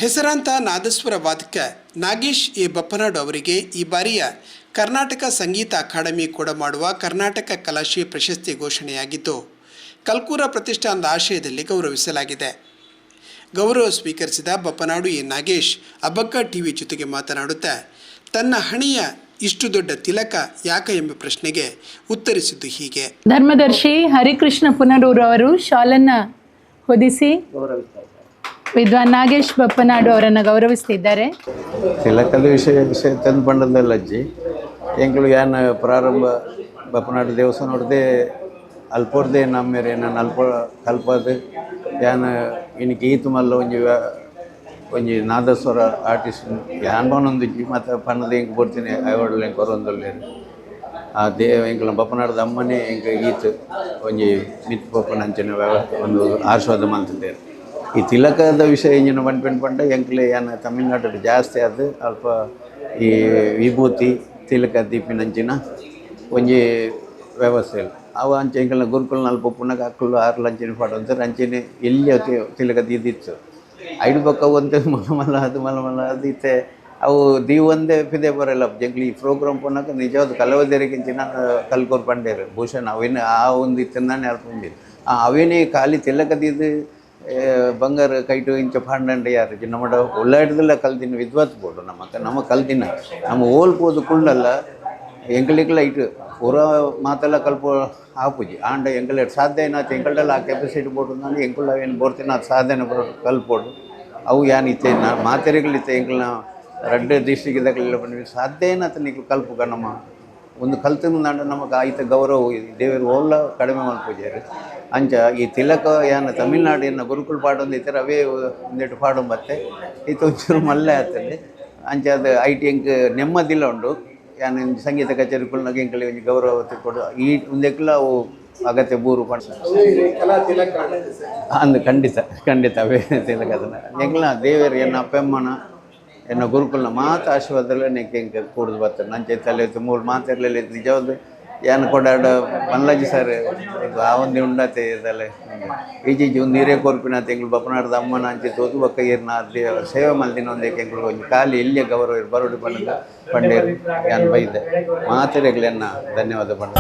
ಹೆಸರಾಂತ ನಾದಸ್ವರ ವಾದಕ ನಾಗೇಶ್ ಎ ಬಪ್ಪನಾಡು ಅವರಿಗೆ ಈ ಬಾರಿಯ ಕರ್ನಾಟಕ ಸಂಗೀತ ಅಕಾಡೆಮಿ ಕೊಡಮಾಡುವ ಕರ್ನಾಟಕ ಕಲಾಶ್ರೀ ಪ್ರಶಸ್ತಿ ಘೋಷಣೆಯಾಗಿದ್ದು ಕಲ್ಕೂರ ಪ್ರತಿಷ್ಠಾನದ ಆಶಯದಲ್ಲಿ ಗೌರವಿಸಲಾಗಿದೆ. ಗೌರವ ಸ್ವೀಕರಿಸಿದ ಬಪ್ಪನಾಡು ಎ ನಾಗೇಶ್ ಅಬ್ಬಕ್ಕ ಟಿವಿ ಜೊತೆಗೆ ಮಾತನಾಡುತ್ತಾ ತನ್ನ ಹಣೆಯ ಇಷ್ಟು ದೊಡ್ಡ ತಿಲಕ ಯಾಕ ಎಂಬ ಪ್ರಶ್ನೆಗೆ ಉತ್ತರಿಸಿದ್ದು ಹೀಗೆ. ಧರ್ಮದರ್ಶಿ ಹರಿಕೃಷ್ಣ ಪುನರೂರು ಅವರು ಶಾಲನ್ನು ಹೊದಿಸಿ ವಿದ್ವಾನ್ ನಾಗೇಶ್ ಬಪ್ಪನಾಡು ಅವರನ್ನು ಗೌರವಿಸ್ತಿದ್ದಾರೆ. ತಿಲಕದ ವಿಷಯ ತಂದು ಬಂಡದಲ್ಲ ಅಜ್ಜಿ ಎಂಗಳು ಯಾನ ಪ್ರಾರಂಭ ಬಪ್ಪನಾಡು ದೇವಸ್ಥಾನ ನೋಡದೆ ಅಲ್ಪೋರ್ದೆ ನಮ್ಮೇರೆ ನಾನು ಅಲ್ಪ ಕಲ್ಪದು ಯಾನ ಇನ್ಗೆ ಈತು ಮಲ್ಲ ಒಂಜಿ ನಾದಸ್ವರ ಆರ್ಟಿಸ್ಟ್ ಯಾನ್ ಬಾನೊಂದಿಜ್ಜಿ ಮತ್ತು ಪನ್ನದ ಹೆಂಗೆ ಬರ್ತೀನಿ ಅವಾರ್ಡ್ ಹೆಂಗೆ ಬರೋಂದಲ್ಲೇನು ಆ ಎಂಕಲ ಬಪ್ಪನಾಡ್ದ ಅಮ್ಮನೇ ಹೆಂಗೆ ಈತು ಒಂಜಿ ಮಿತ್ ಬಪ್ಪನ ಅಂಚನೆ ಒಂದು ಆಶೀರ್ವಾದ ಮಾಡ್ತಿದ್ದೇನೆ. ಈ ತಿಲಕದ ವಿಷಯ ಇಂಜಿನ ಪಂಡ ಎಂಕ್ಲೆ ಏನ ತಮಿಳ್ನಾಡು ಜಾಸ್ತಿ ಅದು ಅಲ್ಪ ಈ ವಿಭೂತಿ ತಿಲಕ ದೀಪಿನಂಚಿನ ಒಂಜಿ ವ್ಯವಸ್ಥೆ ಇಲ್ಲ ಅವು ಅಂಚೆ ಎಂಕಲ್ನ ಗುರುಕುಲ್ನ ಅಲ್ಪ ಪುನಃ ಅಕ್ಕಲು ಆರು ಲಂಚಿನ ಪಾಡು ಅಂತಾರೆ ಅಂಚೆನೆ ಎಲ್ಲಿ ತಿಲಕ ದಿದ್ದಿತ್ತು ಐದು ಪಕ್ಕ ಒಂದು ಮಲ ಅದು ಇತ್ತೆ ಅವು ಒಂದೇ ಫಿದೆ ಬರಲ್ಲ ಜಂಕ್ಲಿ ಈ ಪ್ರೋಗ್ರಾಮ್ ಪುನಃ ನಿಜವಾದ ಕಲಾವಿದರಿಗಿಂಚಿನ ಕಲ್ಕೋರ್ ಪಂಡೇರು ಭೂಷಣ್ ಅವೇನು ಆ ಒಂದು ಇತ್ತಂದಾನೆ ಅಲ್ಪ ಬಂದಿದ್ದು ಅವೇನೇ ಖಾಲಿ ತಿಲಕದಿದ್ದು ಬಂಗಾರ ಕೈಟು ಇಂಚ ಪಾಂಡಂಡೆ ಯಾರು ನಮ್ಮ ಒಳ್ಳಾಟದಲ್ಲ ಕಲ್ತಿನ ವಿದ್ವತ್ ಬೋಡು ನಮ್ಮ ಕಲ್ತಿನ ನಮ್ಮ ಓಲ್ಪೋದು ಕುಳ್ಳಲ್ಲ ಎಂಕಲಿಕ್ಲ ಇಟ್ಟು ಪೂರ ಮಾತೆಲ್ಲ ಕಲ್ಪೋ ಆಪುಜಿ ಆಂಡ ಎಂಕಲ್ ಸಾಧ್ಯ ಏನಾಯ್ತು ಎಂಕಲ್ಡೆಲ್ಲ ಆ ಕೆಪಾಸಿಟಿ ಬೋಡು ನಾನು ಎಂಕುಳ ಏನು ಬೋಡ್ತೀನಿ ಅದು ಸಾಧನೆ ಕಲ್ಪೋಡು ಅವು ಏನು ಇತ್ತೆ ನಾ ಮಾತೆರೆಗಳಿತ್ತೆ ಎಂಕಲ್ನ ರೆಡ್ ಡಿಸ್ಟ್ರಿಕ್ಕಿದಾಗಲೆಲ್ಲ ಬಂದ್ವಿ ಸಾಧ್ಯ ಏನಾಯ್ತು ನೀವು ಕಲ್ಪುಗ ನಮ್ಮ ಒಂದು ಕಲ್ತಿನ ನಾಡು ನಮಗೆ ಆಯ್ತು ಗೌರವ ದೇವರು ಓಲ್ಲ ಕಡಿಮೆ ಮಾಡ್ಪೂಜಾರು ಅಂಚ ಈ ತಿಲಕ ಏನು ತಮಿಳ್ನಾಡಿನ ಗುರುಕುಲ್ ಪಾಡೊಂದು ಇತ್ತಾರೆ ಅವೇ ಒಂದೆರಡು ಪಾಡು ಮತ್ತೆ ಈತ ಒಂಚೂರು ಮಲ್ಲೆ ಆಗ್ತದೆ ಅಂಚ ಅದು ಐಟಿ ಹೆಂಗೆ ನೆಮ್ಮದಿಲ್ಲ ಉಂಡು ಏನು ಸಂಗೀತ ಕಚೇರಿ ಕುಲ್ನಾಗ ಎಂಕಲಿ ಒಂದು ಗೌರವ ತಿಳ್ಕೊಡು ಈ ಒಂದೆಕ್ಲ ಅವು ಅಗತ್ಯ ಬೂರು ಅಂದು ಖಂಡಿತ ಅವೇ ತಿಲಕ ಅದನ್ನು ಎಂಕ್ಲ ದೇವರು ಎನ್ನ ಅಪ್ಪಮ್ಮನ ಎನ್ನ ಗುರುಕುಲ್ನ ಮಾತು ಆಶೀರ್ವಾದಲ್ಲೇ ನೆಕ್ಕೆ ಹೆಂಗೆ ಕೂಡಿದು ಬರ್ತಾರೆ ನನ್ನ ಚೈತಲ್ಯ ಮೂರು ಮಾತಿರಲಿಲ್ಲ ನಿಜವಾದ ಏನು ಕೊಡಾಡ ಮಲ್ಲಾಜಿ ಸರ್ ಆ ಒಂದು ಉಂಡತೆ ಇದಲ್ಲ ಈಜೀಜಿ ಒಂದು ನೀರೇ ಕೋರ್ಪಿನ ತೆಂಗಳು ಬಪ್ಪನಾಡ್ದ ಅಮ್ಮನ ಅಂಚೆ ತೋದು ಬಕ್ಕ ಇರ್ನ ಸೇವೆ ಮಲ್ದಿನ ಒಂದೇ ಕೆಂಗಳು ಒಂದು ಖಾಲಿ ಇಲ್ಲೇ ಗೌರವ ಬರೋಡು ಬಂದ ಪಂಡೇರು ಏನು ಬೈದೆ ಮಾತಿರಗ್ಲೆನ್ನ ಧನ್ಯವಾದ ಪಂಡ.